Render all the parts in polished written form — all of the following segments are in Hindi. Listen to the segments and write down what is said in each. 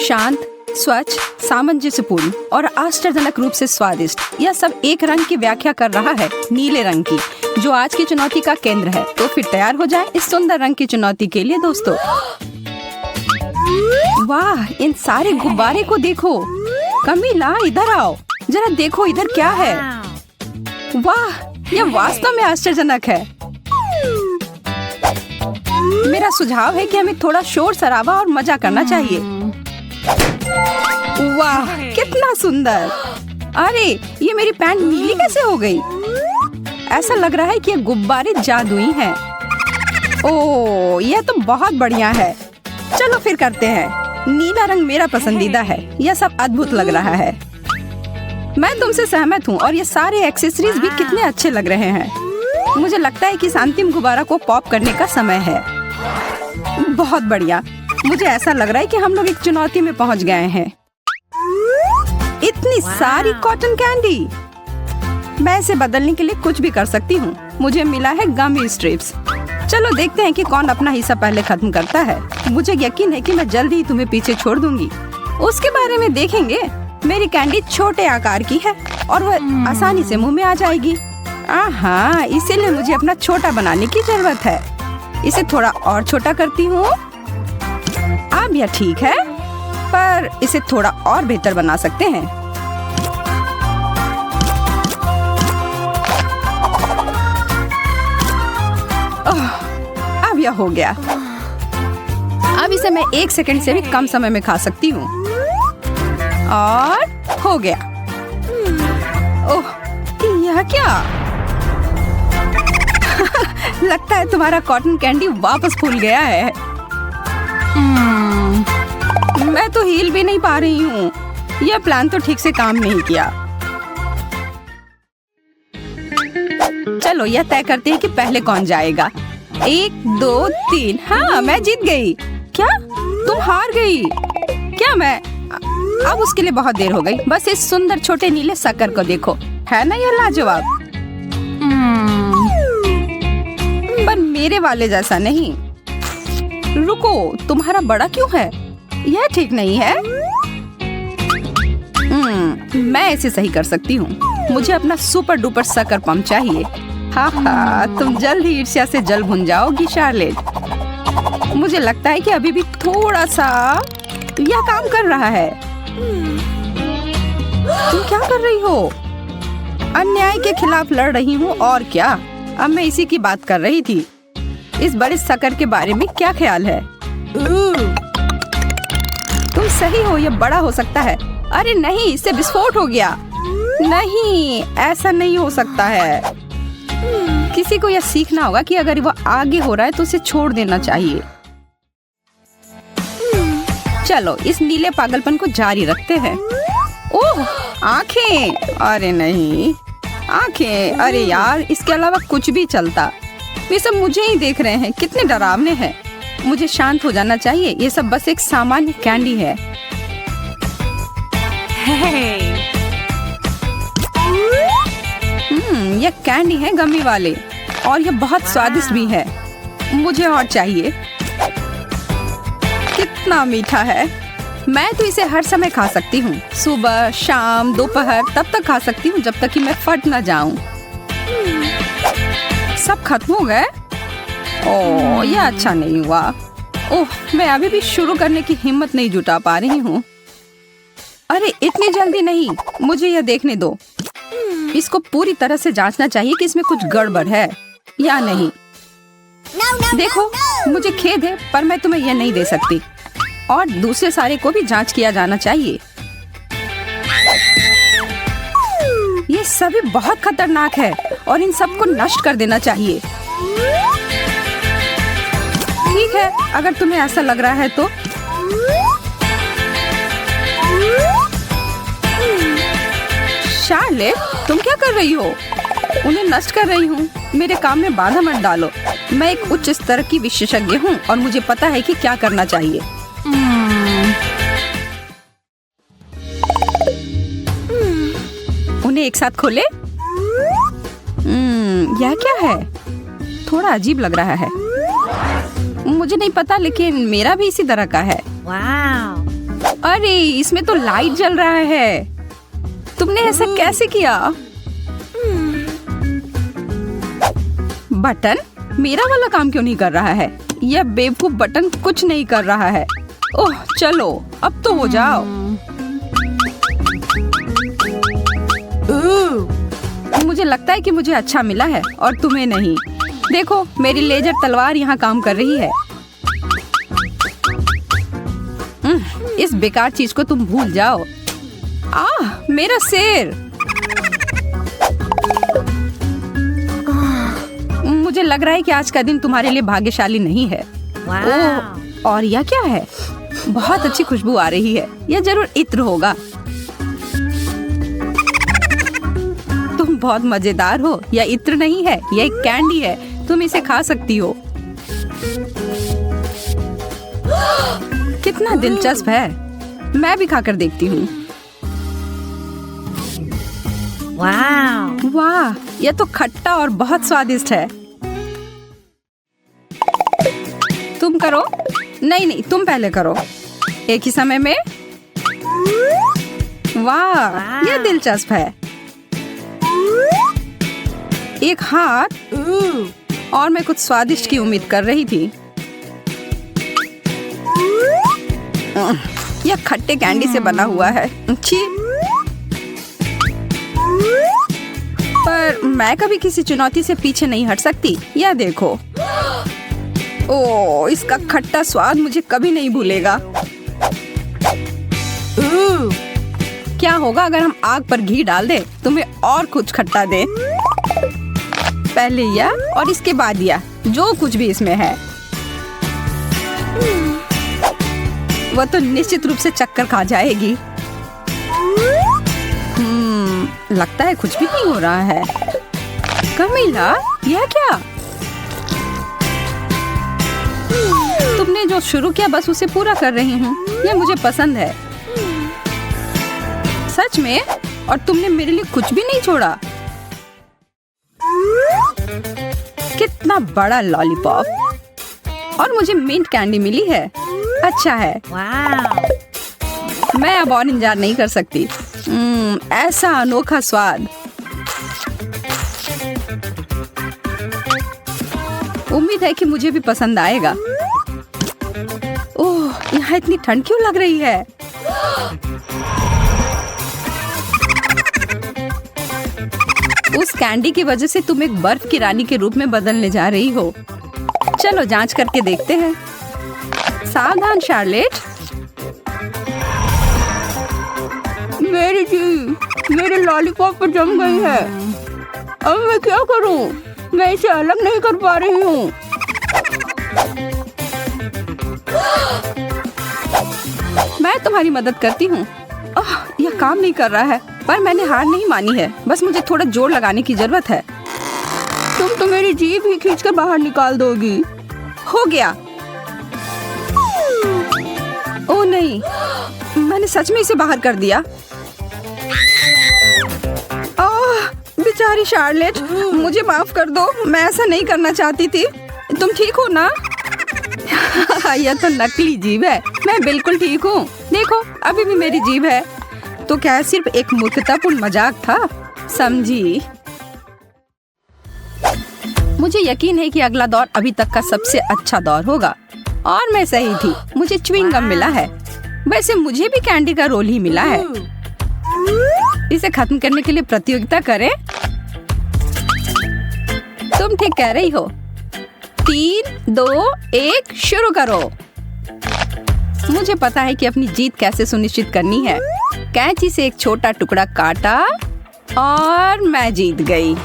शांत, स्वच्छ, सामंजस्यपूर्ण और आश्चर्यजनक रूप से स्वादिष्ट, यह सब एक रंग की व्याख्या कर रहा है, नीले रंग की, जो आज की चुनौती का केंद्र है। तो फिर तैयार हो जाएं इस सुंदर रंग की चुनौती के लिए दोस्तों। वाह, इन सारे गुब्बारे को देखो। कमीला, इधर आओ, जरा देखो इधर क्या है। वाह, यह वास्तव में आश्चर्यजनक है। मेरा सुझाव है कि हमें थोड़ा शोर शराबा और मजा करना चाहिए। वाह, कितना सुंदर। अरे, ये मेरी पैंट नीली कैसे हो गई? ऐसा लग रहा है कि ये गुब्बारे जादुई हैं। ओह, यह तो बहुत बढ़िया है। चलो फिर करते हैं। नीला रंग मेरा पसंदीदा है। यह सब अद्भुत लग रहा है। मैं तुमसे सहमत हूँ और ये सारे एक्सेसरीज भी कितने अच्छे लग रहे हैं। मुझे लगता है कि इस अंतिम गुब्बारा को पॉप करने का समय है। बहुत बढ़िया। मुझे ऐसा लग रहा है कि हम लोग एक चुनौती में पहुँच गए हैं। इतनी सारी कॉटन कैंडी। मैं इसे बदलने के लिए कुछ भी कर सकती हूँ। मुझे मिला है गमी स्ट्रिप्स। चलो देखते हैं कि कौन अपना हिस्सा पहले खत्म करता है। मुझे यकीन है कि मैं जल्दी ही तुम्हें पीछे छोड़ दूंगी। उसके बारे में देखेंगे। मेरी कैंडी छोटे आकार की है और वह आसानी से मुंह में आ जाएगी। आहा, इसीलिए मुझे अपना छोटा बनाने की जरूरत है। इसे थोड़ा और छोटा करती हूँ। अब यह ठीक है, पर इसे थोड़ा और बेहतर बना सकते हैं। अब यह हो गया। अब इसे मैं 1 सेकंड से भी कम समय में खा सकती हूँ। और हो गया। ओह, यह क्या? लगता है तुम्हारा कॉटन कैंडी वापस फूल गया है। मैं तो हिल भी नहीं पा रही हूँ। यह प्लान तो ठीक से काम नहीं किया। चलो यह तय करते हैं कि पहले कौन जाएगा। 1, 2, 3। हाँ, मैं जीत गई। क्या? तुम हार गई? क्या मैं? अब उसके लिए बहुत देर हो गई। बस इस सुंदर छोटे नीले शक्कर को देखो। है ना यह लाजवाब? पर मेरे वाले जैसा नहीं। रुको, तुम्हारा बड़ा क्यों है? यह ठीक नहीं है। मैं इसे सही कर सकती हूँ। मुझे अपना सुपर डुपर शक्कर पंप चाहिए। हाँ, तुम जल्द ही ईर्ष्या से जल भुन जाओगी शार्लेट। मुझे लगता है कि अभी भी थोड़ा सा यह काम कर रहा है। तुम क्या कर रही हो? अन्याय के खिलाफ लड़ रही हूँ और क्या। अब मैं इसी की बात कर रही थी। इस बड़े शक्कर के बारे में क्या ख्याल है? तुम सही हो, यह बड़ा हो सकता है। अरे नहीं, इससे विस्फोट हो गया। नहीं, ऐसा नहीं हो सकता है। किसी को यह सीखना होगा कि अगर वो आगे हो रहा है तो उसे छोड़ देना चाहिए। चलो इस नीले पागलपन को जारी रखते हैं। ओह, आंखें। अरे नहीं, आंखें। अरे यार, इसके अलावा कुछ भी चलता। ये सब मुझे ही देख रहे हैं। कितने डरावने हैं। मुझे शांत हो जाना चाहिए। ये सब बस एक सामान्य कैंडी है। यह कैंडी है गमी वाले और यह बहुत स्वादिष्ट भी है। मुझे और चाहिए। कितना मीठा है। मैं तो इसे हर समय खा सकती हूँ। सुबह, शाम, दोपहर, तब तक खा सकती हूँ जब तक कि मैं फट ना जाऊं। सब खत्म हो गए। ओह, यह अच्छा नहीं हुआ। ओह, मैं अभी भी शुरू करने की हिम्मत नहीं जुटा पा रही हूँ। अरे इतनी जल्दी नहीं, मुझे यह देखने दो। इसको पूरी तरह से जांचना चाहिए कि इसमें कुछ गड़बड़ है या नहीं। देखो, मुझे खेद है पर मैं तुम्हें यह नहीं दे सकती। और दूसरे सारे को भी जांच किया जाना चाहिए। ये सभी बहुत खतरनाक है और इन सबको नष्ट कर देना चाहिए। ठीक है, अगर तुम्हें ऐसा लग रहा है तो। शार्लेट, तुम क्या कर रही हो? उन्हें नष्ट कर रही हूँ। मेरे काम में बाधा मत डालो। मैं एक उच्च स्तर की विशेषज्ञ हूँ और मुझे पता है कि क्या करना चाहिए। उन्हें एक साथ खोले। यह क्या है? थोड़ा अजीब लग रहा है। मुझे नहीं पता, लेकिन मेरा भी इसी तरह का है। अरे इसमें तो लाइट जल रहा है। तुमने ऐसा कैसे किया? बटन मेरा वाला काम क्यों नहीं कर रहा है? यह बेवकूफ बटन कुछ नहीं कर रहा है। ओह चलो अब तो हो जाओ। मुझे लगता है कि मुझे अच्छा मिला है और तुम्हें नहीं। देखो मेरी लेजर तलवार यहाँ काम कर रही है। इस बेकार चीज को तुम भूल जाओ। मेरा सिर। मुझे लग रहा है कि आज का दिन तुम्हारे लिए भाग्यशाली नहीं है। ओह, और यह क्या है? बहुत अच्छी खुशबू आ रही है। यह जरूर इत्र होगा। तुम बहुत मजेदार हो। यह इत्र नहीं है, यह एक कैंडी है। तुम इसे खा सकती हो। कितना दिलचस्प है। मैं भी खाकर देखती हूँ। वाह, यह तो खट्टा और बहुत स्वादिष्ट है। तुम करो। नहीं, तुम पहले करो। एक ही समय में। वाह, यह दिलचस्प है। एक हाथ और मैं कुछ स्वादिष्ट की उम्मीद कर रही थी। यह खट्टे कैंडी से बना हुआ है। छी। पर मैं कभी किसी चुनौती से पीछे नहीं हट सकती। यह देखो। ओह, इसका खट्टा स्वाद मुझे कभी नहीं भूलेगा। क्या होगा अगर हम आग पर घी डाल दे, तुम्हें और कुछ खट्टा दे? पहले यह और इसके बाद यह, जो कुछ भी इसमें है। वह तो निश्चित रूप से चक्कर खा जाएगी। लगता है कुछ भी नहीं हो रहा है। कमीला, यह क्या? तुमने जो शुरू किया बस उसे पूरा कर रही हूँ। यह मुझे पसंद है। सच में? और तुमने मेरे लिए कुछ भी नहीं छोड़ा। कितना बड़ा लॉलीपॉप। और मुझे मिंट कैंडी मिली है। अच्छा है। मैं अब और इंतजार नहीं कर सकती। ऐसा अनोखा स्वाद। उम्मीद है कि मुझे भी पसंद आएगा। ओह, यहाँ इतनी ठंड क्यों लग रही है? उस कैंडी की वजह से तुम एक बर्फ की रानी के रूप में बदलने जा रही हो। चलो जांच करके देखते हैं। सावधान शार्लेट। मेरी जीभ मेरे लॉलीपॉप पर जम गई है। अब मैं क्या करूं? मैं इसे अलग नहीं कर पा रही हूँ। मैं तुम्हारी मदद करती हूँ। यह काम नहीं कर रहा है, पर मैंने हार नहीं मानी है। बस मुझे थोड़ा जोर लगाने की जरूरत है। तुम तो मेरी जीभ ही खींच कर बाहर निकाल दोगी। हो गया। ओह नहीं, मैंने सच में इसे बाहर कर दिया। बेचारी शार्लेट, मुझे माफ कर दो। मैं ऐसा नहीं करना चाहती थी। तुम ठीक हो ना? यह तो नकली जीभ है। मैं बिल्कुल ठीक हूँ। देखो, अभी भी मेरी जीभ है। तो क्या सिर्फ एक मूर्खतापूर्ण मजाक था? समझी? मुझे यकीन है कि अगला दौर अभी तक का सबसे अच्छा दौर होगा। और मैं सही थी। मुझे च्युइंग गम मिला है। वैसे मुझे भी कैंडी का रोल ही मिला है। इसे खत्म करने के लिए प्रतियोगिता करें। तुम ठीक कह रही हो। 3, 2, 1 शुरू करो। मुझे पता है कि अपनी जीत कैसे सुनिश्चित करनी है। कैंची से एक छोटा टुकड़ा काटा और मैं जीत गई।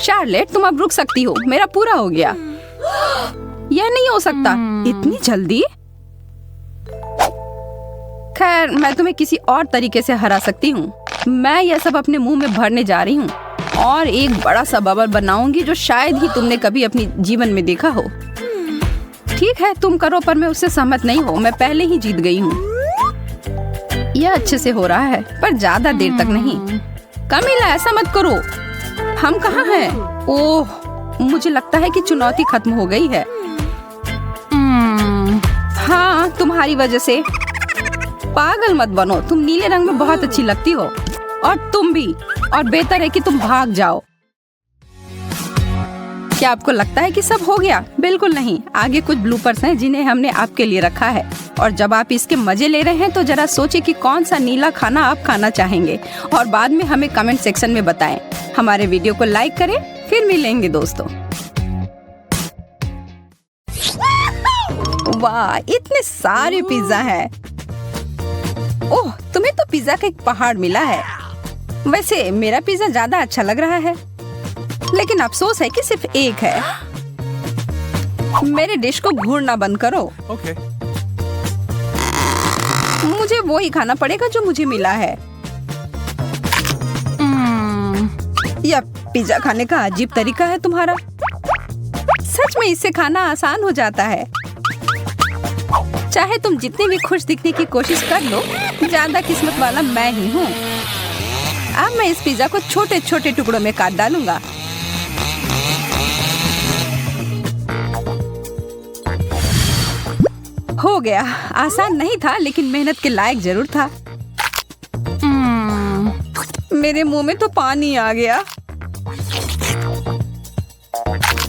शार्लेट, तुम अब रुक सकती हो। मेरा पूरा हो गया। यह नहीं हो सकता। इतनी जल्दी? खैर, मैं तुम्हें किसी और तरीके से हरा सकती हूँ। मैं यह सब अपने मुंह में भरने जा रही हूँ और एक बड़ा सा बबल बनाऊंगी जो शायद ही तुमने कभी अपनी जीवन में देखा हो। ठीक है, तुम करो, पर मैं उससे सहमत नहीं हूँ। मैं पहले ही जीत गई हूँ। यह अच्छे से हो रहा है, पर ज्यादा देर तक नहीं। कमीला, ऐसा मत करो। हम कहाँ हैं? ओह, मुझे लगता है कि चुनौती खत्म हो गई है। हाँ, तुम्हारी वजह से। पागल मत बनो, तुम नीले रंग में बहुत अच्छी लगती हो। और तुम भी। और बेहतर है कि तुम भाग जाओ। क्या आपको लगता है कि सब हो गया? बिल्कुल नहीं, आगे कुछ ब्लूपर्स हैं जिन्हें हमने आपके लिए रखा है। और जब आप इसके मजे ले रहे हैं तो जरा सोचें कि कौन सा नीला खाना आप खाना चाहेंगे और बाद में हमें कमेंट सेक्शन में बताएं। हमारे वीडियो को लाइक करें, फिर मिलेंगे दोस्तों। वाह, इतने सारे पिज्जा हैं। ओह, तुम्हें तो पिज्जा का एक पहाड़ मिला है। वैसे मेरा पिज्जा ज्यादा अच्छा लग रहा है, लेकिन अफसोस है कि सिर्फ एक है। मेरे डिश को घूरना बंद करो। Okay. मुझे वो ही खाना पड़ेगा जो मुझे मिला है। यह पिज्जा खाने का अजीब तरीका है तुम्हारा। सच में इससे खाना आसान हो जाता है। चाहे तुम जितने भी खुश दिखने की कोशिश कर लो, ज्यादा किस्मत वाला मैं ही हूँ। अब मैं इस पिज्जा को छोटे छोटे टुकड़ों में काट डालूंगा। हो गया। आसान नहीं था, लेकिन मेहनत के लायक जरूर था। मेरे मुंह में तो पानी आ गया।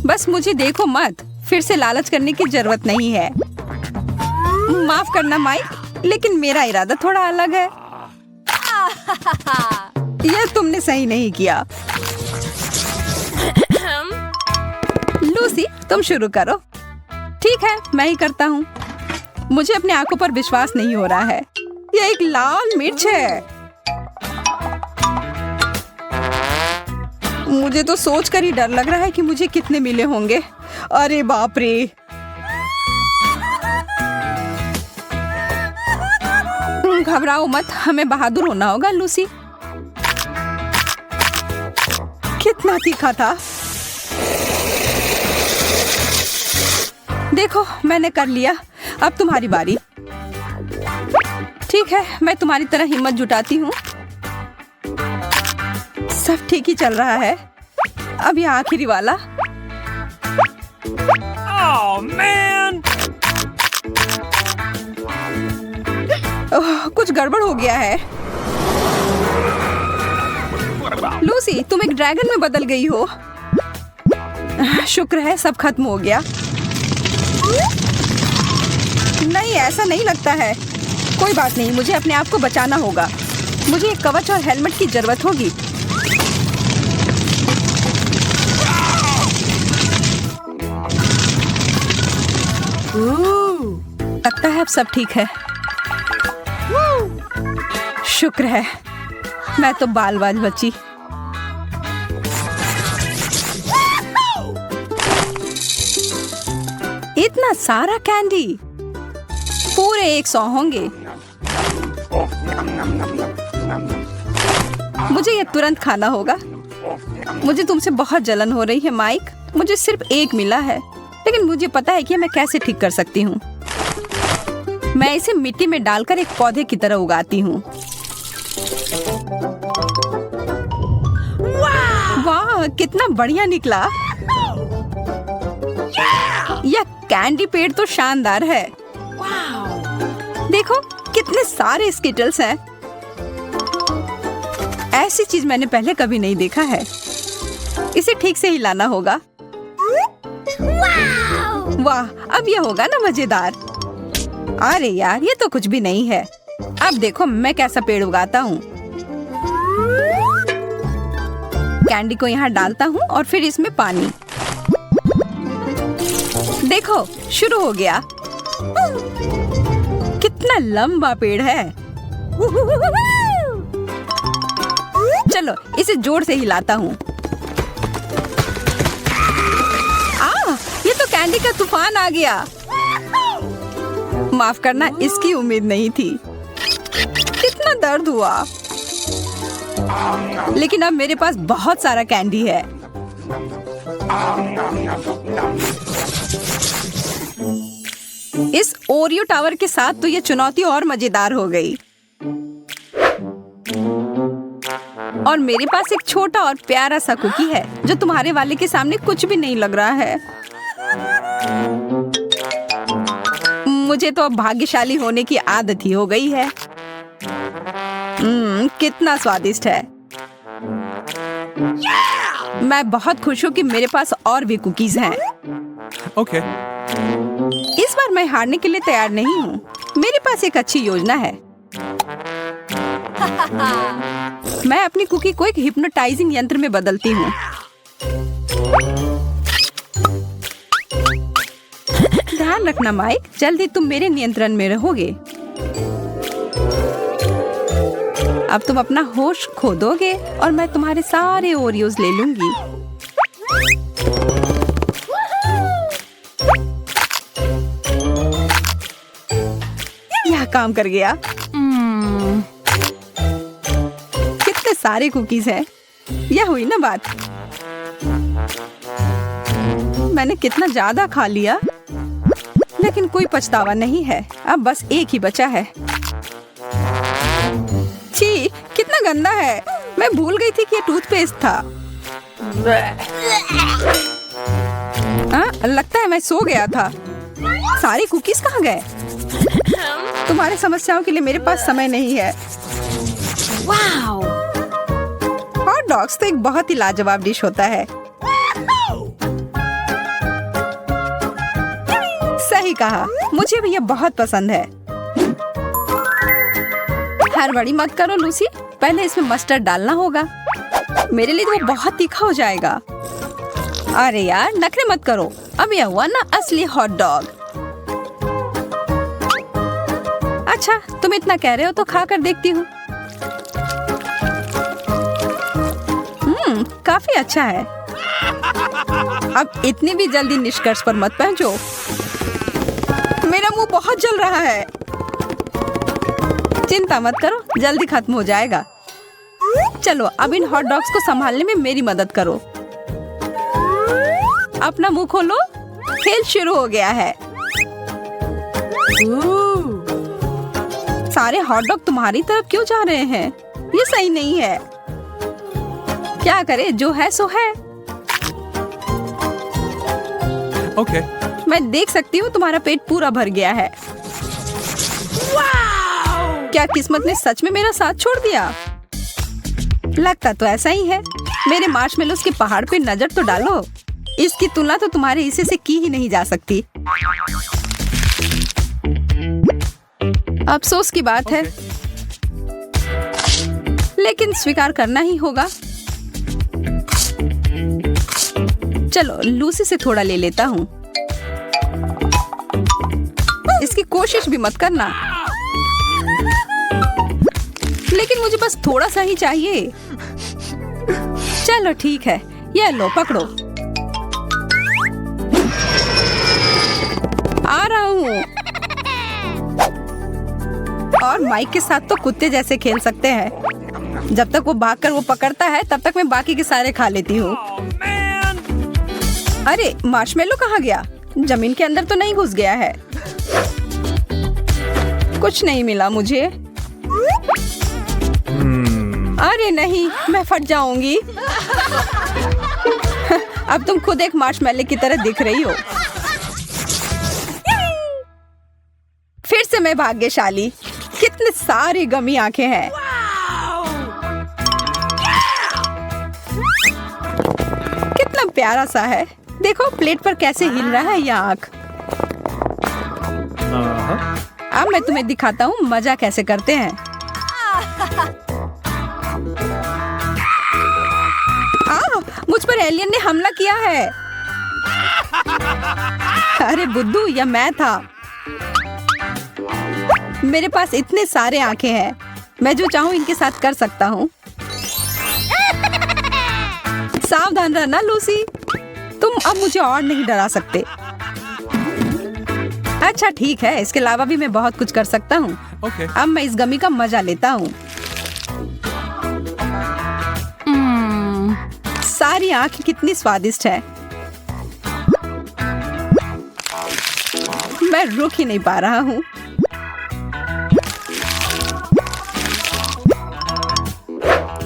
बस मुझे देखो मत, फिर से लालच करने की जरूरत नहीं है। माफ करना माइक, लेकिन मेरा इरादा थोड़ा अलग है। यह तुमने सही नहीं किया। लूसी, तुम शुरू करो। ठीक है, मैं ही करता हूँ। मुझे अपनी आंखों पर विश्वास नहीं हो रहा है। यह एक लाल मिर्च है। मुझे तो सोचकर ही डर लग रहा है कि मुझे कितने मिले होंगे। अरे बाप रे। घबराओ मत, हमें बहादुर होना होगा लूसी। कितना तीखा था। देखो, मैंने कर लिया। अब तुम्हारी बारी। ठीक है, मैं तुम्हारी तरह हिम्मत जुटाती हूँ। सब ठीक ही चल रहा है। अब ये आखिरी वाला। Oh man! कुछ गड़बड़ हो गया है। लूसी, तुम एक ड्रैगन में बदल गई हो। शुक्र है सब खत्म हो गया। नहीं, ऐसा नहीं लगता है। कोई बात नहीं, मुझे अपने आप को बचाना होगा। मुझे एक कवच और हेलमेट की जरूरत होगी। लगता है अब सब ठीक है। शुक्र है, मैं तो बाल बाल बची। इतना सारा कैंडी, पूरे 100 होंगे। मुझे ये तुरंत खाना होगा। मुझे तुमसे बहुत जलन हो रही है माइक। मुझे सिर्फ एक मिला है, लेकिन मुझे पता है कि मैं कैसे ठीक कर सकती हूँ। मैं इसे मिट्टी में डालकर एक पौधे की तरह उगाती हूँ। वाह, कितना बढ़िया निकला। यह कैंडी पेड़ तो शानदार है। देखो, कितने सारे स्किटल्स हैं। ऐसी चीज मैंने पहले कभी नहीं देखा है। इसे ठीक से हिलाना होगा। वाह, अब यह होगा ना मजेदार। अरे यार, ये तो कुछ भी नहीं है। अब देखो मैं कैसा पेड़ उगाता हूँ। कैंडी को यहाँ डालता हूँ और फिर इसमें पानी। देखो, शुरू हो गया। कितना लंबा पेड़ है। चलो इसे जोर से हिलाता हूँ। ये तो कैंडी का तूफान आ गया। माफ करना, इसकी उम्मीद नहीं थी। कितना दर्द हुआ। लेकिन अब मेरे पास बहुत सारा कैंडी है। इस ओरियो टावर के साथ तो ये चुनौती और मजेदार हो गई। और मेरे पास एक छोटा और प्यारा सा कुकी है जो तुम्हारे वाले के सामने कुछ भी नहीं लग रहा है। मुझे तो अब भाग्यशाली होने की आदत ही हो गई है। कितना स्वादिष्ट है। मैं बहुत खुश हूँ कि मेरे पास और भी कुकीज हैं। Okay. इस बार मैं हारने के लिए तैयार नहीं हूँ। मेरे पास एक अच्छी योजना है। मैं अपनी कुकी को एक हिप्नोटाइजिंग यंत्र में बदलती हूँ। ध्यान रखना माइक, जल्दी तुम मेरे नियंत्रण में रहोगे। अब तुम अपना होश खो दोगे और मैं तुम्हारे सारे ओरियोज ले लूंगी। यह काम कर गया। कितने सारे कुकीज हैं। यह हुई ना बात। मैंने कितना ज्यादा खा लिया, लेकिन कोई पछतावा नहीं है। अब बस एक ही बचा है। छी, कितना गंदा है। मैं भूल गई थी कि ये टूथपेस्ट था। लगता है मैं सो गया था। सारी कुकीज कहाँ गए? तुम्हारी समस्याओं के लिए मेरे पास समय नहीं है। वाओ! हॉट डॉग्स तो एक बहुत ही लाजवाब डिश होता है। सही कहा, मुझे भी ये बहुत पसंद है। हड़बड़ी मत करो लूसी, पहले इसमें मस्टर्ड डालना होगा। मेरे लिए तो वो बहुत तीखा हो जाएगा। अरे यार, नखरे मत करो। अब यह हुआ ना असली हॉट डॉग। अच्छा, तुम इतना कह रहे हो तो खा कर देखती हूँ। काफी अच्छा है। अब इतनी भी जल्दी निष्कर्ष पर मत पहुंचो। मेरा मुंह बहुत जल रहा है। चिंता मत करो, जल्दी खत्म हो जाएगा। चलो, अब इन हॉट डॉग्स को संभालने में मेरी मदद करो। अपना मुंह खोलो। खेल शुरू हो गया है। सारे हॉट डॉग तुम्हारी तरफ क्यों जा रहे हैं? ये सही नहीं है। क्या करे, जो है सो है। Okay. मैं देख सकती हूँ तुम्हारा पेट पूरा भर गया है। क्या किस्मत ने सच में मेरा साथ छोड़ दिया? लगता तो ऐसा ही है। मेरे मार्शमेलोस के पहाड़ पे नजर तो डालो। इसकी तुलना तो तुम्हारे हिस्से से की ही नहीं जा सकती। अफसोस की बात है, लेकिन स्वीकार करना ही होगा। चलो, लूसी से थोड़ा ले लेता हूँ। इसकी कोशिश भी मत करना। लेकिन मुझे बस थोड़ा सा ही चाहिए। चलो ठीक है, ये लो, पकड़ो। आ रहा हूँ। और माइक के साथ तो कुत्ते जैसे खेल सकते हैं। जब तक वो भागकर वो पकड़ता है, तब तक मैं बाकी के सारे खा लेती हूँ। अरे, मार्शमेलो कहाँ गया? जमीन के अंदर तो नहीं घुस गया है? कुछ नहीं मिला मुझे। अरे नहीं, मैं फट जाऊंगी। अब तुम खुद एक मार्शमेलो की तरह दिख रही हो। फिर से मैं भाग्यशाली। कितने सारी गमी आंखें हैं। कितना प्यारा सा है। देखो प्लेट पर कैसे हिल रहा है यह आंख। अब मैं तुम्हें दिखाता हूँ मजा कैसे करते हैं। मुझ पर एलियन ने हमला किया है। अरे बुद्धू, यह मैं था। मेरे पास इतने सारे आंखें हैं। मैं जो चाहूँ इनके साथ कर सकता हूँ। सावधान रहना लूसी, तुम अब मुझे और नहीं डरा सकते। अच्छा ठीक है, इसके अलावा भी मैं बहुत कुछ कर सकता हूँ। Okay. अब मैं इस गमी का मजा लेता हूँ। सारी आंखें कितनी स्वादिष्ट है। मैं रुक ही नहीं पा रहा हूँ।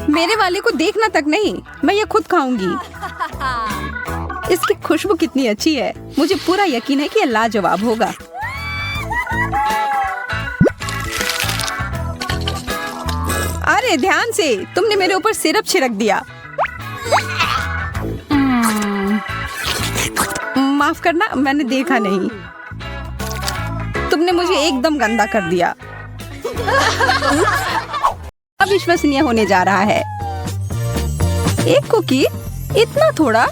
मेरे वाले को देखना तक नहीं, मैं ये खुद खाऊंगी। इसकी खुशबू कितनी अच्छी है। मुझे पूरा यकीन है कि ये लाजवाब होगा। अरे ध्यान से, तुमने मेरे ऊपर सिरप छिड़क दिया। माफ करना, मैंने देखा नहीं। तुमने मुझे एकदम गंदा कर दिया। अविश्वसनीय होने जा रहा है। एक कुकी, इतना थोड़ा?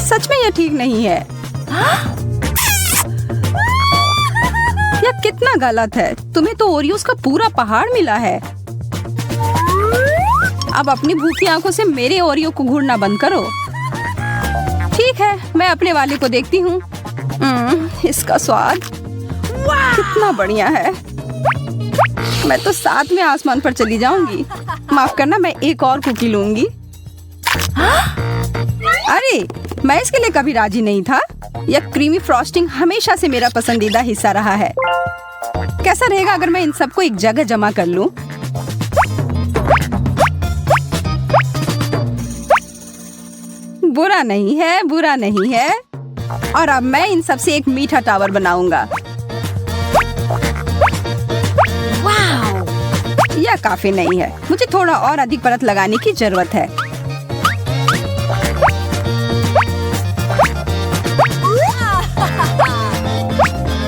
सच में यह ठीक नहीं है। यह कितना गलत है। तुम्हें तो ओरियोस का पूरा पहाड़ मिला है। अब अपनी भूखी आंखों से मेरे ओरियो को घूरना बंद करो। ठीक है, मैं अपने वाले को देखती हूँ। इसका स्वाद कितना बढ़िया है। मैं तो साथ में आसमान पर चली जाऊंगी। माफ करना, मैं एक और कुकी लूंगी। अरे, मैं इसके लिए कभी राजी नहीं था। यह क्रीमी फ्रॉस्टिंग हमेशा से मेरा पसंदीदा हिस्सा रहा है। कैसा रहेगा अगर मैं इन सबको एक जगह जमा कर लूं? बुरा नहीं है, बुरा नहीं है। और अब मैं इन सब से एक मीठा टावर बनाऊंगा। यह काफी नहीं है। मुझे थोड़ा और अधिक परत लगाने की जरूरत है।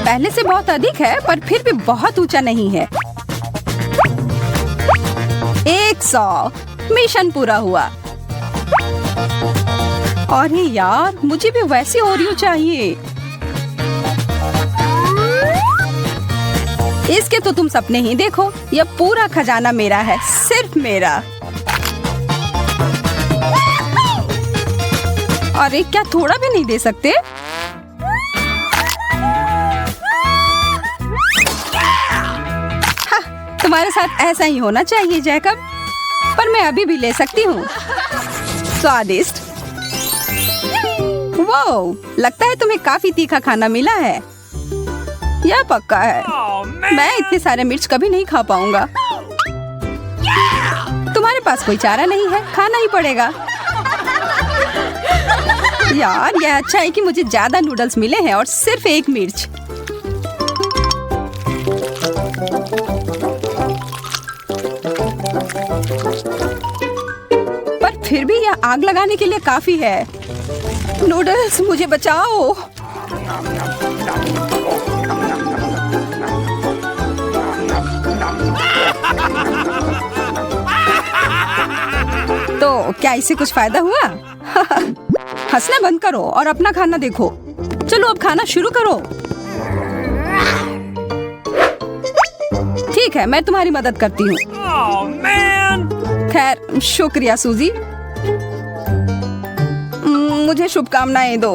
पहले से बहुत अधिक है, पर फिर भी बहुत ऊंचा नहीं है। 100। मिशन पूरा हुआ। अरे यार, मुझे भी वैसे ओरियो चाहिए। इसके तो तुम सपने ही देखो। यह पूरा खजाना मेरा है, सिर्फ मेरा। अरे क्या थोड़ा भी नहीं दे सकते? तुम्हारे साथ ऐसा ही होना चाहिए जैकब। पर मैं अभी भी ले सकती हूँ। स्वादिष्ट। वाओ, लगता है तुम्हें काफी तीखा खाना मिला है। यह पक्का है। मैं इतने सारे मिर्च कभी नहीं खा पाऊंगा। तुम्हारे पास कोई चारा नहीं है, खाना ही पड़ेगा। यार, यह अच्छा है कि मुझे ज्यादा नूडल्स मिले हैं और सिर्फ एक मिर्च। पर फिर भी यह आग लगाने के लिए काफी है। नूडल्स, मुझे बचाओ। तो क्या इससे कुछ फायदा हुआ? हंसना बंद करो और अपना खाना देखो। चलो अब खाना शुरू करो। ठीक है, मैं तुम्हारी मदद करती हूँ। खैर, शुक्रिया सूजी। मुझे शुभकामनाएं दो।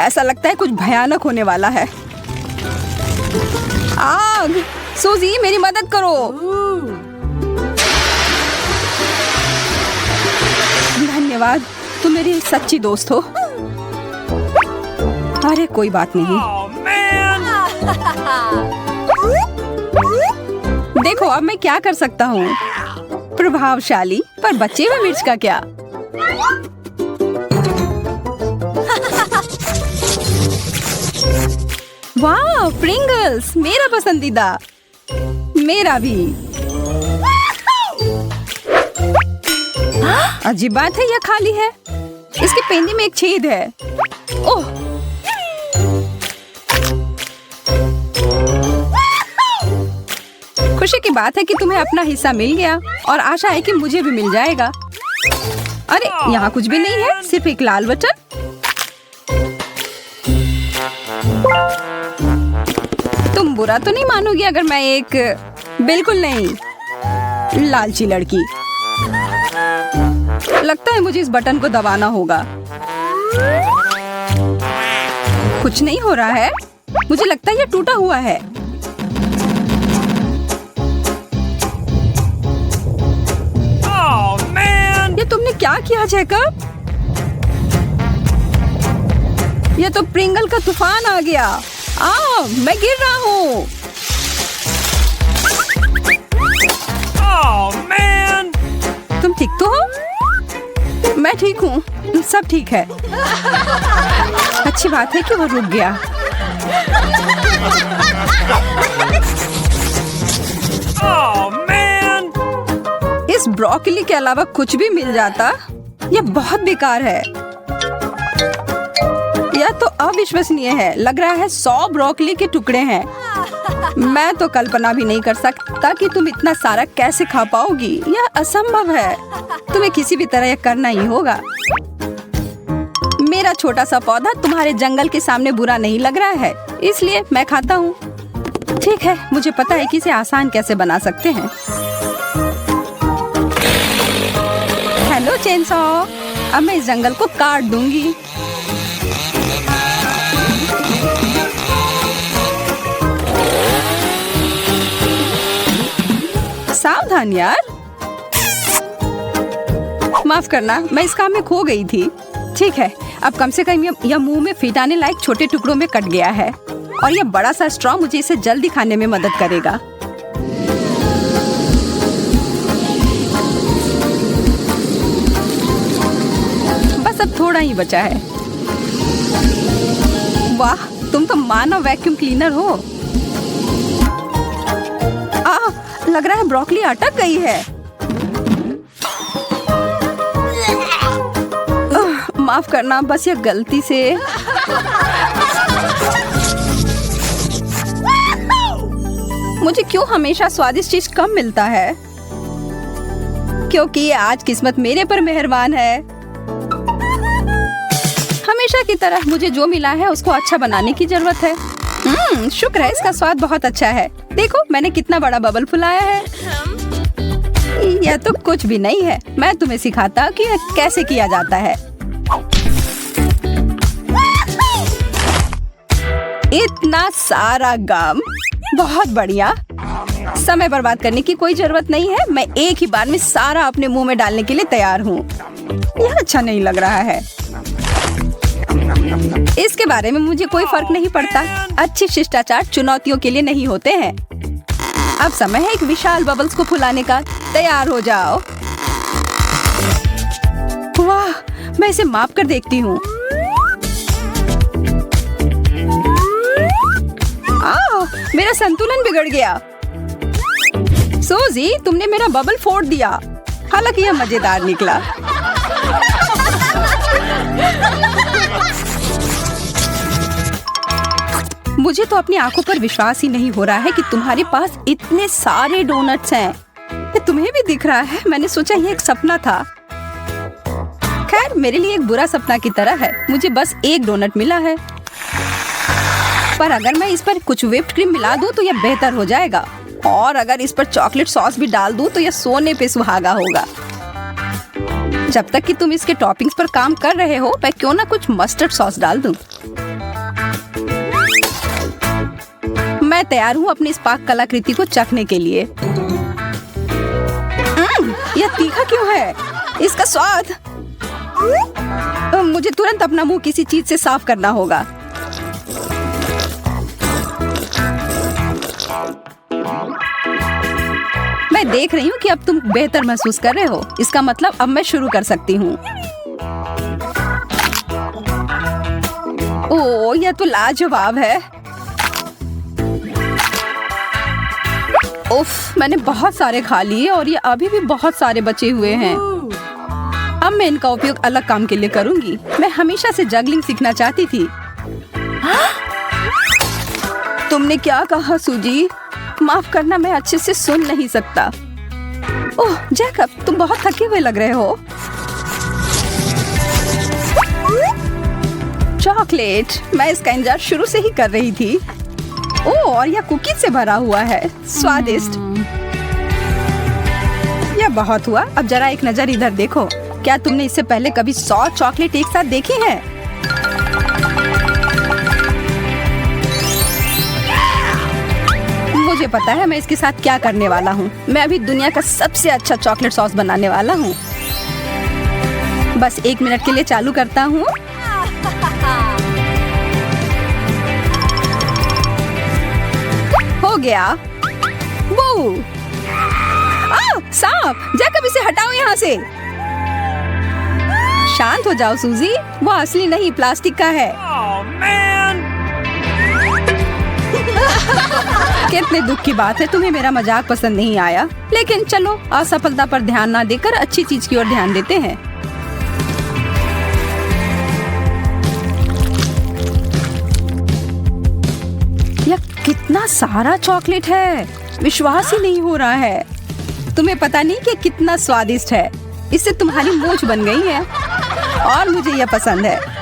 ऐसा लगता है कुछ भयानक होने वाला है। आग! सूजी, मेरी मदद करो। धन्यवाद, तुम मेरी सच्ची दोस्त हो। अरे कोई बात नहीं। देखो, अब मैं क्या कर सकता हूँ। प्रभावशाली, पर बचे हुए मिर्च का क्या? वाह, प्रिंगल्स, मेरा पसंदीदा। मेरा भी। अजीब बात है, यह खाली है। इसके पेंदी में एक छेद है। ओह, खुशी की बात है कि तुम्हें अपना हिस्सा मिल गया और आशा है कि मुझे भी मिल जाएगा। अरे, यहाँ कुछ भी नहीं है, सिर्फ एक लाल बटन। तुम बुरा तो नहीं मानोगी अगर मैं एक बिल्कुल नहीं लालची लड़की। लगता है मुझे इस बटन को दबाना होगा। कुछ नहीं हो रहा है। मुझे लगता है ये टूटा हुआ है। ये तुमने क्या किया जैकब? ये तो प्रिंगल का तूफान आ गया। मैं गिर रहा हूँ। तुम ठीक तो हो? मैं ठीक हूँ, सब ठीक है। अच्छी बात है कि वो रुक गया। Oh man! इस ब्रोकली के अलावा कुछ भी मिल जाता, यह बहुत बेकार है। यह तो अविश्वसनीय है। लग रहा है 100 ब्रोकली के टुकड़े हैं। मैं तो कल्पना भी नहीं कर सकता कि तुम इतना सारा कैसे खा पाओगी। यह असंभव है। तुम्हें किसी भी तरह यह करना ही होगा। मेरा छोटा सा पौधा तुम्हारे जंगल के सामने बुरा नहीं लग रहा है, इसलिए मैं खाता हूँ। ठीक है, मुझे पता है कि इसे आसान कैसे बना सकते हैं। हेलो चेनसॉ, अब मैं इस जंगल को काट दूंगी। सावधान यार। माफ करना, मैं इस काम में खो गई थी। ठीक है, अब कम से कम यह मुंह में फिट आने लायक छोटे टुकड़ों में कट गया है और यह बड़ा सा स्ट्रॉ मुझे इसे जल्दी खाने में मदद करेगा। बस अब थोड़ा ही बचा है। वाह, तुम तो मानव वैक्यूम क्लीनर हो। लग रहा है ब्रोकली अटक गई है। माफ करना, बस यह गलती से। मुझे क्यों हमेशा स्वादिष्ट चीज कम मिलता है? क्योंकि आज किस्मत मेरे पर मेहरबान है। हमेशा की तरह मुझे जो मिला है उसको अच्छा बनाने की जरूरत है। शुक्र है, इसका स्वाद बहुत अच्छा है। देखो मैंने कितना बड़ा बबल फुलाया है। यह तो कुछ भी नहीं है। मैं तुम्हें सिखाता कि यह कैसे किया जाता है। इतना सारा गम, बहुत बढ़िया। समय बर्बाद करने की कोई जरूरत नहीं है। मैं एक ही बार में सारा अपने मुंह में डालने के लिए तैयार हूँ। यह अच्छा नहीं लग रहा है। इसके बारे में मुझे कोई फर्क नहीं पड़ता। अच्छी शिष्टाचार चुनौतियों के लिए नहीं होते हैं। अब समय है एक विशाल बबल्स को फुलाने का। तैयार हो जाओ। वाह, मैं इसे माप कर देखती हूँ। मेरा संतुलन बिगड़ गया। सूजी, तुमने मेरा बबल फोड़ दिया। हालांकि यह मजेदार निकला। मुझे तो अपनी आंखों पर विश्वास ही नहीं हो रहा है कि तुम्हारे पास इतने सारे डोनट्स हैं। ये तुम्हें भी दिख रहा है। मैंने सोचा ये एक सपना था। खैर, मेरे लिए एक बुरा सपना की तरह है। मुझे बस एक डोनट मिला है, पर अगर मैं इस पर कुछ व्हिप्ड क्रीम मिला दूं तो यह बेहतर हो जाएगा। और अगर इस पर चॉकलेट सॉस भी डाल दूं तो यह सोने पे सुहागा होगा। जब तक कि तुम इसके टॉपिंग्स पर काम कर रहे हो, मैं क्यों ना कुछ मस्टर्ड सॉस डाल दूं। मैं तैयार हूँ अपनी इस पाक कलाकृति को चखने के लिए। यह तीखा क्यों है? इसका स्वाद। मुझे तुरंत अपना मुंह किसी चीज से साफ करना होगा। मैं देख रही हूँ कि अब तुम बेहतर महसूस कर रहे हो। इसका मतलब अब मैं शुरू कर सकती हूँ। ओह, यह तो लाजवाब है। उफ, मैंने बहुत सारे खा लिए और ये अभी भी बहुत सारे बचे हुए हैं। अब मैं इनका उपयोग अलग काम के लिए करूंगी। मैं हमेशा से जगलिंग सीखना चाहती थी। तुमने क्या कहा सूजी? माफ करना, मैं अच्छे से सुन नहीं सकता। ओह जैकब, तुम बहुत थके हुए लग रहे हो। चॉकलेट, मैं इसका इंतजार शुरू से ही कर रही थी। ओह, और यह कुकीज से भरा हुआ है। स्वादिष्ट। यह बहुत हुआ। अब जरा एक नजर इधर देखो। क्या तुमने इससे पहले कभी 100 चॉकलेट एक साथ देखी हैं? मुझे पता है मैं इसके साथ क्या करने वाला हूँ। मैं अभी दुनिया का सबसे अच्छा चॉकलेट सॉस बनाने वाला हूँ। बस 1 मिनट के लिए चालू करता हूँ। हो गया। वो सांप! जैकब, इसे हटाओ यहाँ से। शांत हो जाओ सूजी। वो असली नहीं, प्लास्टिक का है। Oh man! कितने दुख की बात है, तुम्हें मेरा मजाक पसंद नहीं आया। लेकिन चलो असफलता पर ध्यान ना देकर अच्छी चीज की ओर ध्यान देते हैं। यह कितना सारा चॉकलेट है, विश्वास ही नहीं हो रहा है। तुम्हें पता नहीं कि कितना स्वादिष्ट है। इससे तुम्हारी मूंछ बन गई है और मुझे यह पसंद है।